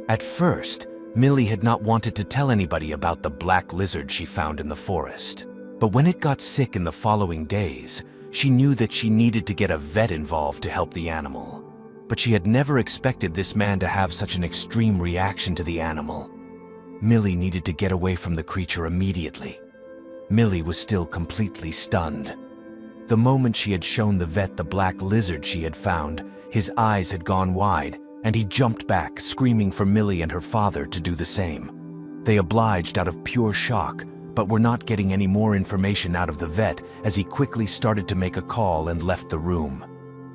At first, Millie had not wanted to tell anybody about the black lizard she found in the forest. But when it got sick in the following days, she knew that she needed to get a vet involved to help the animal. But she had never expected this man to have such an extreme reaction to the animal. Millie needed to get away from the creature immediately. Millie was still completely stunned. The moment she had shown the vet the black lizard she had found, his eyes had gone wide, and he jumped back, screaming for Millie and her father to do the same. They obliged out of pure shock, but were not getting any more information out of the vet as he quickly started to make a call and left the room.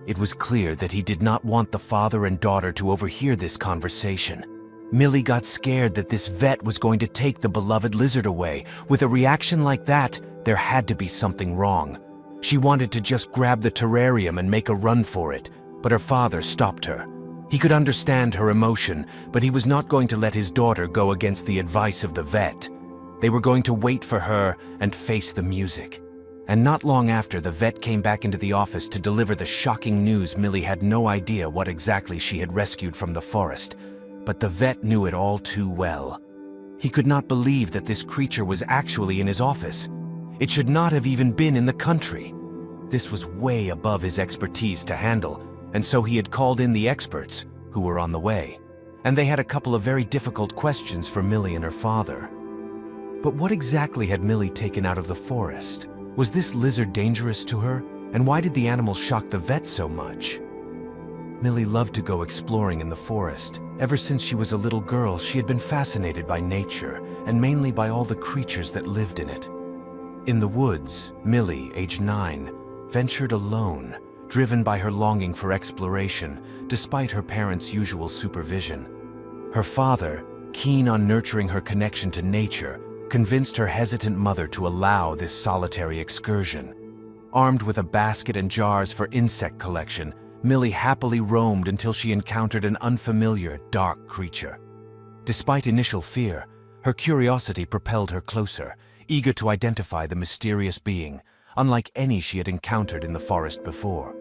It was clear that he did not want the father and daughter to overhear this conversation. Millie got scared that this vet was going to take the beloved lizard away. With a reaction like that, there had to be something wrong. She wanted to just grab the terrarium and make a run for it, but her father stopped her. He could understand her emotion, but he was not going to let his daughter go against the advice of the vet. They were going to wait for her and face the music. And not long after, the vet came back into the office to deliver the shocking news. Millie had no idea what exactly she had rescued from the forest, but the vet knew it all too well. He could not believe that this creature was actually in his office. It should not have even been in the country. This was way above his expertise to handle, and so he had called in the experts, who were on the way. And they had a couple of very difficult questions for Millie and her father. But what exactly had Millie taken out of the forest? Was this lizard dangerous to her? And why did the animal shock the vet so much? Millie loved to go exploring in the forest. Ever since she was a little girl, she had been fascinated by nature, and mainly by all the creatures that lived in it. In the woods, Millie, age 9, ventured alone, driven by her longing for exploration, despite her parents' usual supervision. Her father, keen on nurturing her connection to nature, convinced her hesitant mother to allow this solitary excursion. Armed with a basket and jars for insect collection, Millie happily roamed until she encountered an unfamiliar, dark creature. Despite initial fear, her curiosity propelled her closer, eager to identify the mysterious being, unlike any she had encountered in the forest before.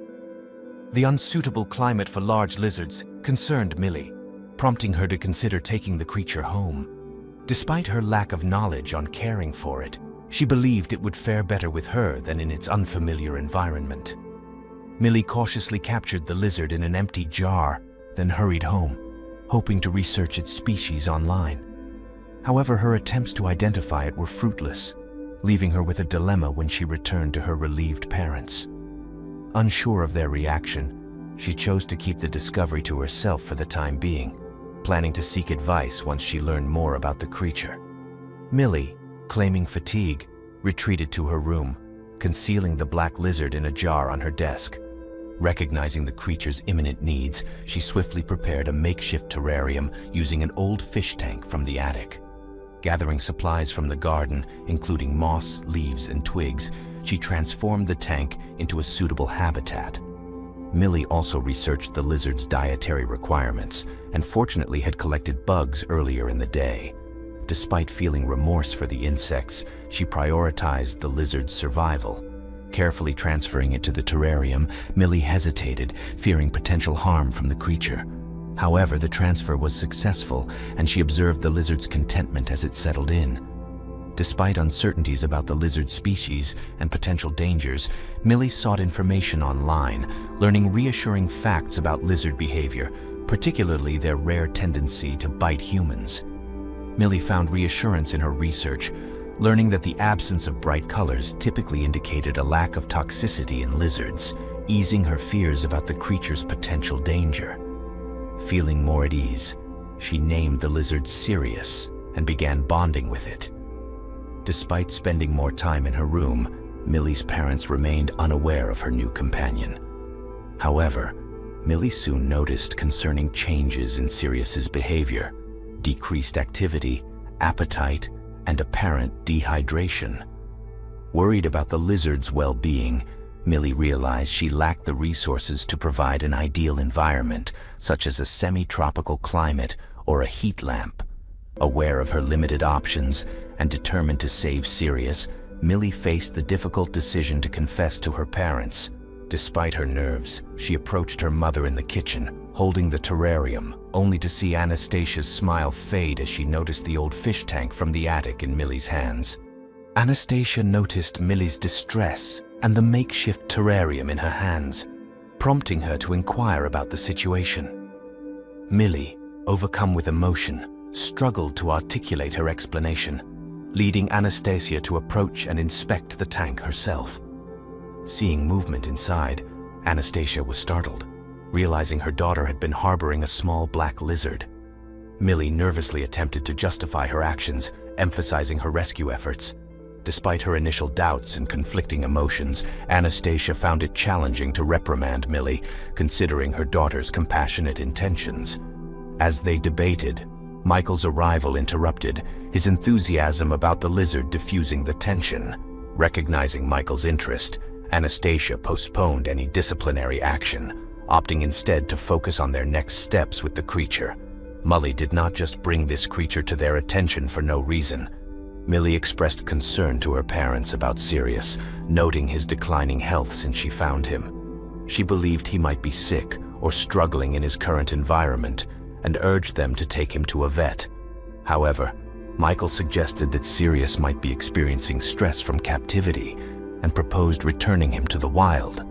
The unsuitable climate for large lizards concerned Millie, prompting her to consider taking the creature home. Despite her lack of knowledge on caring for it, she believed it would fare better with her than in its unfamiliar environment. Millie cautiously captured the lizard in an empty jar, then hurried home, hoping to research its species online. However, her attempts to identify it were fruitless, leaving her with a dilemma when she returned to her relieved parents. Unsure of their reaction, she chose to keep the discovery to herself for the time being, planning to seek advice once she learned more about the creature. Millie, claiming fatigue, retreated to her room, concealing the black lizard in a jar on her desk. Recognizing the creature's imminent needs, she swiftly prepared a makeshift terrarium using an old fish tank from the attic. Gathering supplies from the garden, including moss, leaves, and twigs, she transformed the tank into a suitable habitat. Millie also researched the lizard's dietary requirements and fortunately had collected bugs earlier in the day. Despite feeling remorse for the insects, she prioritized the lizard's survival. Carefully transferring it to the terrarium, Millie hesitated, fearing potential harm from the creature. However, the transfer was successful, and she observed the lizard's contentment as it settled in. Despite uncertainties about the lizard species and potential dangers, Millie sought information online, learning reassuring facts about lizard behavior, particularly their rare tendency to bite humans. Millie found reassurance in her research, learning that the absence of bright colors typically indicated a lack of toxicity in lizards, easing her fears about the creature's potential danger. Feeling more at ease, she named the lizard Sirius and began bonding with it. Despite spending more time in her room, Millie's parents remained unaware of her new companion. However, Millie soon noticed concerning changes in Sirius's behavior, decreased activity, appetite, and apparent dehydration. Worried about the lizard's well-being, Millie realized she lacked the resources to provide an ideal environment, such as a semi-tropical climate or a heat lamp. Aware of her limited options and determined to save Sirius, Millie faced the difficult decision to confess to her parents. Despite her nerves, she approached her mother in the kitchen, holding the terrarium, only to see Anastasia's smile fade as she noticed the old fish tank from the attic in Millie's hands. Anastasia noticed Millie's distress and the makeshift terrarium in her hands, prompting her to inquire about the situation. Millie, overcome with emotion, struggled to articulate her explanation, leading Anastasia to approach and inspect the tank herself. Seeing movement inside, Anastasia was startled, realizing her daughter had been harboring a small black lizard. Millie nervously attempted to justify her actions, emphasizing her rescue efforts. Despite her initial doubts and conflicting emotions, Anastasia found it challenging to reprimand Millie, considering her daughter's compassionate intentions. As they debated, Michael's arrival interrupted, his enthusiasm about the lizard diffusing the tension. Recognizing Michael's interest, Anastasia postponed any disciplinary action, opting instead to focus on their next steps with the creature. Millie did not just bring this creature to their attention for no reason. Millie expressed concern to her parents about Sirius, noting his declining health since she found him. She believed he might be sick or struggling in his current environment and urged them to take him to a vet. However, Michael suggested that Sirius might be experiencing stress from captivity and proposed returning him to the wild.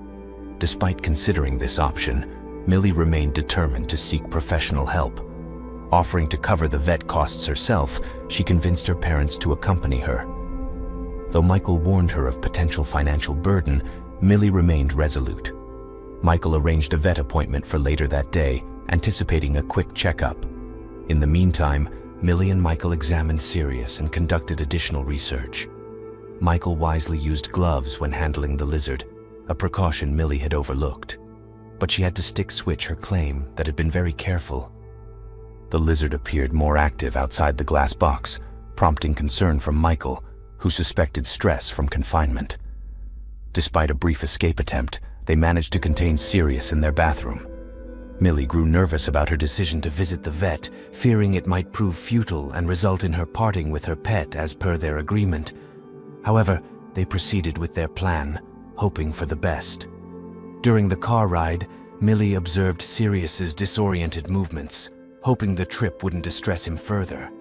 Despite considering this option, Millie remained determined to seek professional help. Offering to cover the vet costs herself, she convinced her parents to accompany her. Though Michael warned her of potential financial burden, Millie remained resolute. Michael arranged a vet appointment for later that day, anticipating a quick checkup. In the meantime, Millie and Michael examined Sirius and conducted additional research. Michael wisely used gloves when handling the lizard, a precaution Millie had overlooked. But she had to switch her claim that had been very careful. The lizard appeared more active outside the glass box, prompting concern from Michael, who suspected stress from confinement. Despite a brief escape attempt, they managed to contain Sirius in their bathroom. Millie grew nervous about her decision to visit the vet, fearing it might prove futile and result in her parting with her pet as per their agreement. However, they proceeded with their plan, hoping for the best. During the car ride, Millie observed Sirius's disoriented movements, hoping the trip wouldn't distress him further.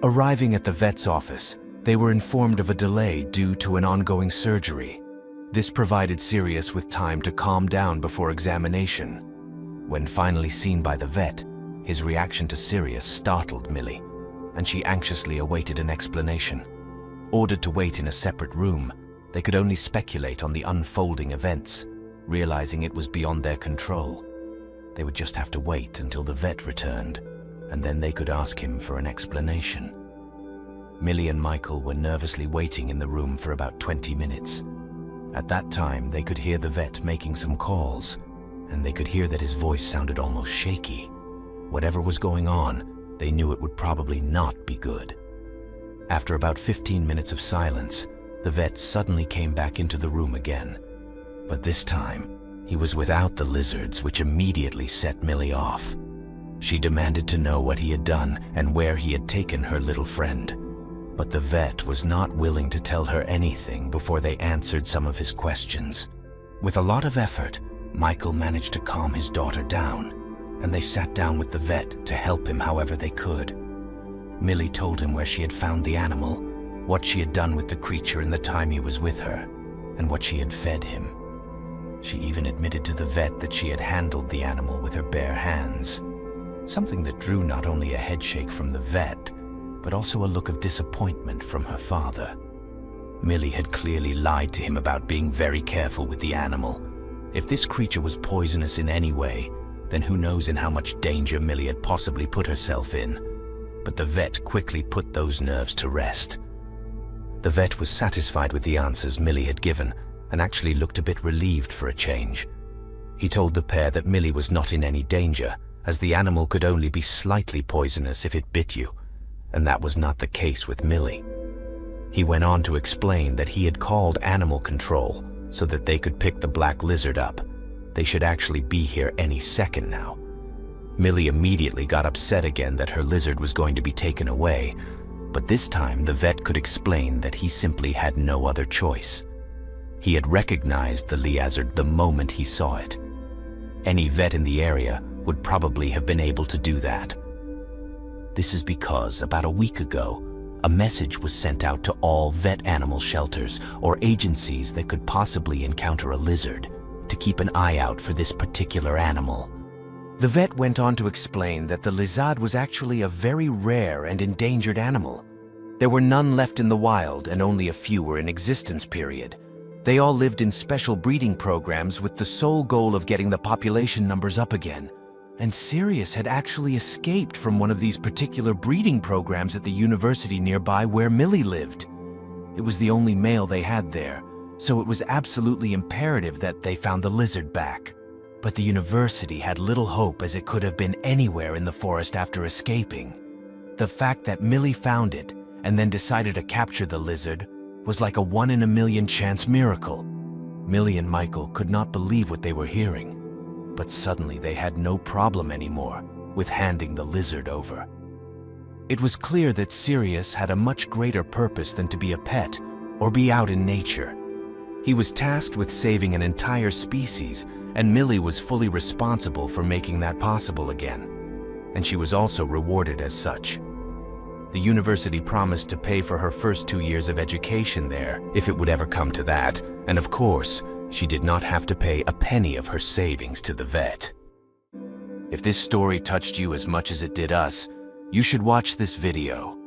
Arriving at the vet's office, they were informed of a delay due to an ongoing surgery. This provided Sirius with time to calm down before examination. When finally seen by the vet, his reaction to Sirius startled Millie, and she anxiously awaited an explanation. Ordered to wait in a separate room, they could only speculate on the unfolding events, realizing it was beyond their control. They would just have to wait until the vet returned, and then they could ask him for an explanation. Millie and Michael were nervously waiting in the room for about 20 minutes. At that time, they could hear the vet making some calls, and they could hear that his voice sounded almost shaky. Whatever was going on, they knew it would probably not be good. After about 15 minutes of silence, the vet suddenly came back into the room again. But this time, he was without the lizards, which immediately set Millie off. She demanded to know what he had done and where he had taken her little friend. But the vet was not willing to tell her anything before they answered some of his questions. With a lot of effort, Michael managed to calm his daughter down, and they sat down with the vet to help him however they could. Millie told him where she had found the animal, what she had done with the creature in the time he was with her, and what she had fed him. She even admitted to the vet that she had handled the animal with her bare hands, something that drew not only a headshake from the vet, but also a look of disappointment from her father. Millie had clearly lied to him about being very careful with the animal. If this creature was poisonous in any way, then who knows in how much danger Millie had possibly put herself in. But the vet quickly put those nerves to rest. The vet was satisfied with the answers Millie had given, and actually looked a bit relieved for a change. He told the pair that Millie was not in any danger, as the animal could only be slightly poisonous if it bit you, and that was not the case with Millie. He went on to explain that he had called animal control so that they could pick the black lizard up. They should actually be here any second now. Millie immediately got upset again that her lizard was going to be taken away, but this time the vet could explain that he simply had no other choice. He had recognized the Liazard the moment he saw it. Any vet in the area would probably have been able to do that. This is because about a week ago, a message was sent out to all vet animal shelters or agencies that could possibly encounter a lizard to keep an eye out for this particular animal. The vet went on to explain that the lizard was actually a very rare and endangered animal. There were none left in the wild and only a few were in existence, period. They all lived in special breeding programs with the sole goal of getting the population numbers up again. And Sirius had actually escaped from one of these particular breeding programs at the university nearby where Millie lived. It was the only male they had there, so it was absolutely imperative that they found the lizard back. But the university had little hope, as it could have been anywhere in the forest after escaping. The fact that Millie found it and then decided to capture the lizard was like a 1-in-a-million chance miracle. Millie and Michael could not believe what they were hearing. But suddenly they had no problem anymore with handing the lizard over. It was clear that Sirius had a much greater purpose than to be a pet or be out in nature. He was tasked with saving an entire species, and Millie was fully responsible for making that possible again. And she was also rewarded as such. The university promised to pay for her first 2 years of education there, if it would ever come to that, and of course, she did not have to pay a penny of her savings to the vet. If this story touched you as much as it did us, you should watch this video.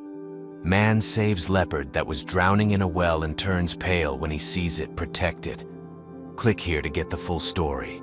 Man saves leopard that was drowning in a well and turns pale when he sees it protected. Click here to get the full story.